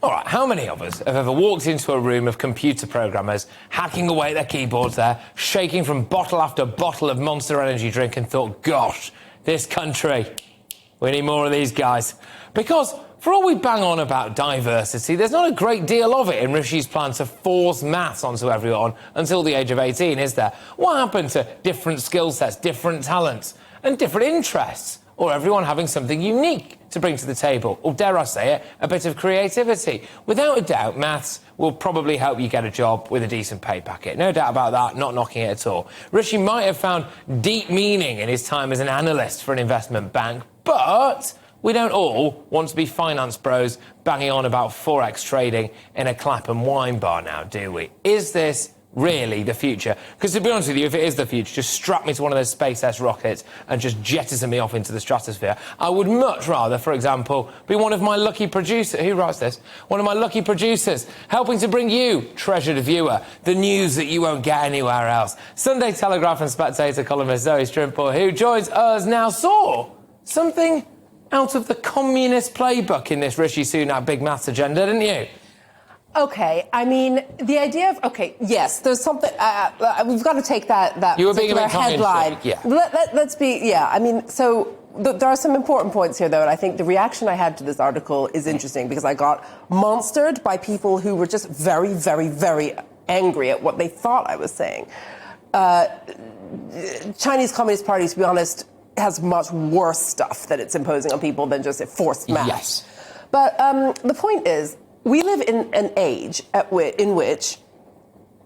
All right, how many of us have ever walked into a room of computer programmers, hacking away at their keyboards there, shaking from bottle after bottle of Monster Energy drink and thought, gosh, this country, we need more of these guys? Because for all we bang on about diversity, there's not a great deal of it in Rishi's plan to force maths onto everyone until the age of 18, is there? What happened to different skill sets, different talents and different interests? Or everyone having something unique to bring to the table, or dare I say it, a bit of creativity. Without a doubt, maths will probably help you get a job with a decent pay packet. No doubt about that, not knocking it at all. Rishi might have found deep meaning in his time as an analyst for an investment bank, but we don't all want to be finance bros banging on about Forex trading in a Clapham wine bar now, do we? Is this really the future? Because to be honest with you, if it is the future, just strap me to one of those SpaceX rockets and just jettison me off into the stratosphere. I would much rather, for example, be one of my lucky producers. Who writes this? One of my lucky producers, helping to bring you, treasured viewer, the news that you won't get anywhere else. Sunday Telegraph and Spectator columnist Zoe Strimpel, who joins us now, saw something out of the communist playbook in this Rishi Sunak big maths agenda, didn't you? Okay, I mean, the idea of, yes, there's something, we've got to take that you were being a bit headline. Yeah. Let's be, I mean, so there are some important points here, though, and I think the reaction I had to this article is interesting because I got monstered by people who were just very, very, very angry at what they thought I was saying. Chinese Communist Party, to be honest, has much worse stuff that it's imposing on people than just a forced math. Yes. But the point is, we live in an age in which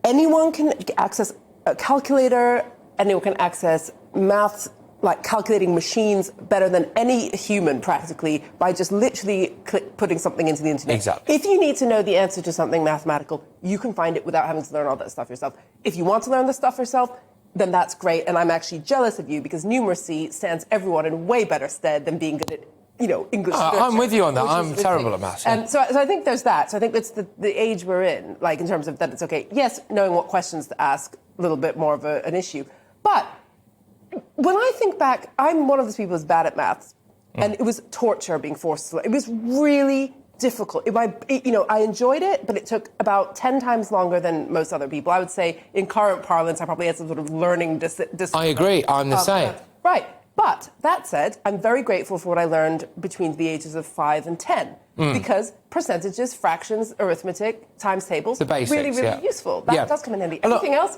anyone can access a calculator, anyone can access maths, like calculating machines, better than any human, practically, by just literally putting something into the internet. Exactly. If you need to know the answer to something mathematical, you can find it without having to learn all that stuff yourself. If you want to learn the stuff yourself, then that's great, and I'm actually jealous of you, because numeracy stands everyone in way better stead than being good at English literature. I'm with you on that. I'm terrible at maths. And so I think there's that. So I think that's the age we're in, like, in terms of that it's okay. Yes, knowing what questions to ask, a little bit more of an issue. But when I think back, I'm one of those people who's bad at maths, and it was torture being forced to learn. It was really difficult. I enjoyed it, but it took about 10 times longer than most other people. I would say, in current parlance, I probably had some sort of learning I agree. I'm the same. Right. But that said, I'm very grateful for what I learned between the ages of 5 and 10, because percentages, fractions, arithmetic, times tables, the basics, really useful. That does come in handy. Everything else,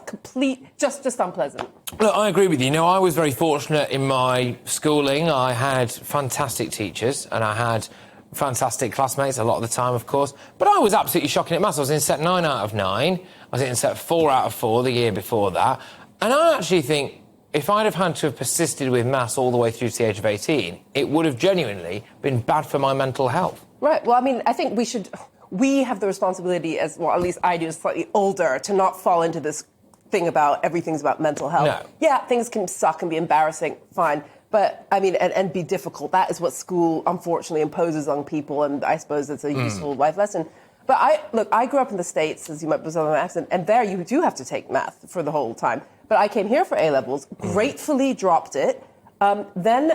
just unpleasant. Look, I agree with you. I was very fortunate in my schooling. I had fantastic teachers and I had fantastic classmates a lot of the time, of course. But I was absolutely shocking at maths. I was in set 9 out of 9. I was in set 4 out of 4 the year before that. And I actually think if I'd have had to have persisted with maths all the way through to the age of 18, it would have genuinely been bad for my mental health. Right. Well, I mean, I think we have the responsibility as, well, at least I do, as slightly older, to not fall into this thing about everything's about mental health. No. Yeah, things can suck and be embarrassing, fine. But, I mean, and be difficult. That is what school, unfortunately, imposes on people, and I suppose it's a useful life lesson. But I grew up in the States, as you might observe on my accent, and there you do have to take math for the whole time. But I came here for A-levels, gratefully dropped it, then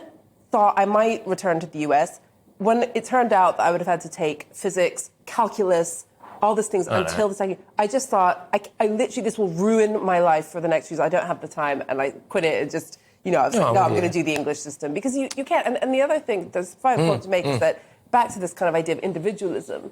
thought I might return to the US. When it turned out that I would have had to take physics, calculus, all these things until the second, I just thought, I literally, this will ruin my life for the next few years. I don't have the time, and I quit it. It just, I was like, no, I'm going to do the English system. Because you can't. And the other thing, there's a point to make, is that back to this kind of idea of individualism,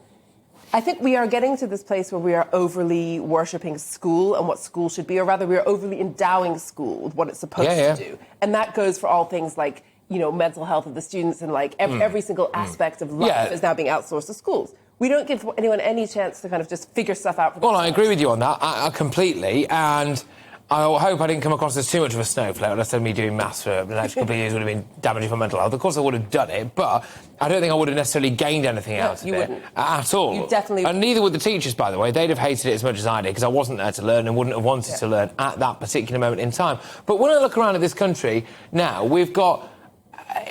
I think we are getting to this place where we are overly worshipping school and what school should be, or rather we are overly endowing school with what it's supposed to do. And that goes for all things like, mental health of the students, and like every single aspect of life is now being outsourced to schools. We don't give anyone any chance to kind of just figure stuff out for themselves. Well, I agree with you on that, I completely, and I hope I didn't come across as too much of a snowflake when I said me doing maths for the next couple of years would have been damaging for mental health. Of course I would have done it, but I don't think I would have necessarily gained anything out of it at all. You definitely And neither would the teachers, by the way. They'd have hated it as much as I did, because I wasn't there to learn and wouldn't have wanted to learn at that particular moment in time. But when I look around at this country now, we've got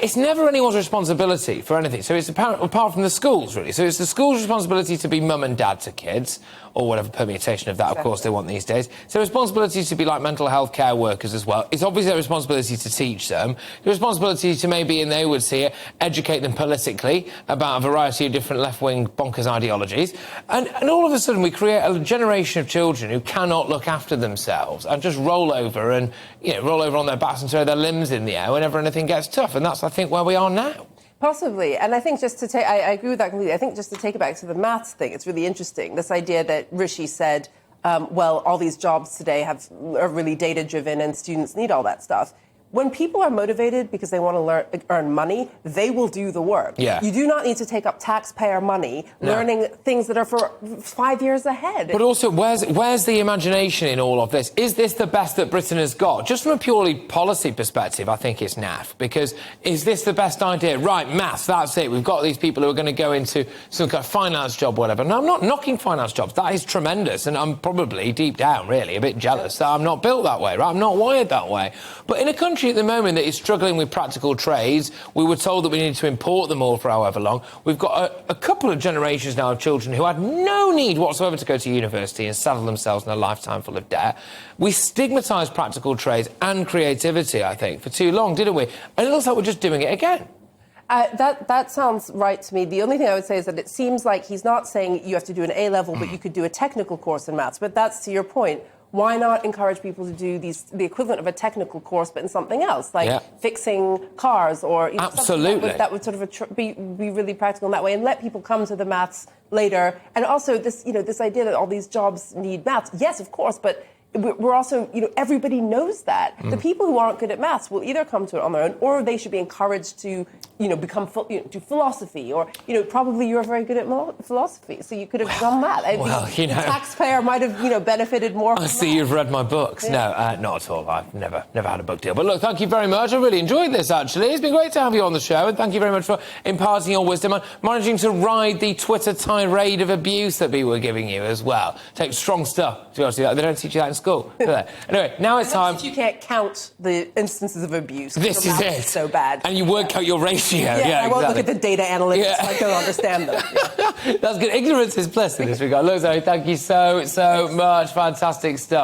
it's never anyone's responsibility for anything. So it's apart from the schools, really. So it's the school's responsibility to be mum and dad to kids, or whatever permutation of that, of course, they want these days. So responsibility to be like mental health care workers as well. It's obviously their responsibility to teach them. The responsibility to maybe, and they would see it, educate them politically about a variety of different left-wing bonkers ideologies. And all of a sudden we create a generation of children who cannot look after themselves and just roll over and, roll over on their backs and throw their limbs in the air whenever anything gets tough. And that's, I think, where we are now. Possibly. And I think just to take, I agree with that completely. I think just to take it back to the maths thing, it's really interesting. This idea that Rishi said, well, all these jobs today are really data-driven and students need all that stuff. When people are motivated because they want to earn money, they will do the work. Yeah. You do not need to take up taxpayer money learning things that are for 5 years ahead. But also, where's the imagination in all of this? Is this the best that Britain has got? Just from a purely policy perspective, I think it's naff. Because is this the best idea? Right, maths, that's it. We've got these people who are going to go into some kind of finance job, whatever. Now, I'm not knocking finance jobs. That is tremendous. And I'm probably, deep down, really, a bit jealous that I'm not built that way, right? I'm not wired that way. But in a country at the moment that is struggling with practical trades, we were told that we needed to import them all for however long. We've got a couple of generations now of children who had no need whatsoever to go to university and saddle themselves in a lifetime full of debt. We stigmatised practical trades and creativity, I think, for too long, didn't we? And it looks like we're just doing it again. That sounds right to me. The only thing I would say is that it seems like he's not saying you have to do an A-level, but you could do a technical course in maths. But that's to your point. Why not encourage people to do the equivalent of a technical course, but in something else, like fixing cars or absolutely that would sort of be really practical in that way, and let people come to the maths later. And also this this idea that all these jobs need maths. Yes, of course, but we're also everybody knows that the people who aren't good at maths will either come to it on their own, or they should be encouraged to become do philosophy, or probably you're very good at philosophy, so you could have done that. Well, the taxpayer might have benefited more. I see you've read my books. Yeah. No, not at all. I've never had a book deal. But look, thank you very much. I really enjoyed this, actually. It's been great to have you on the show, and thank you very much for imparting your wisdom and managing to ride the Twitter tirade of abuse that we were giving you as well. Take strong stuff to be honest with you. They don't teach you that in school, do they? Anyway, now it's time. You can't count the instances of abuse. This is it. So bad. And you work out your ratio. Yeah, I won't look at the data analytics. I don't understand them. That's good. Ignorance is bliss in this regard. Look, Zoe, thank you so much. Fantastic stuff.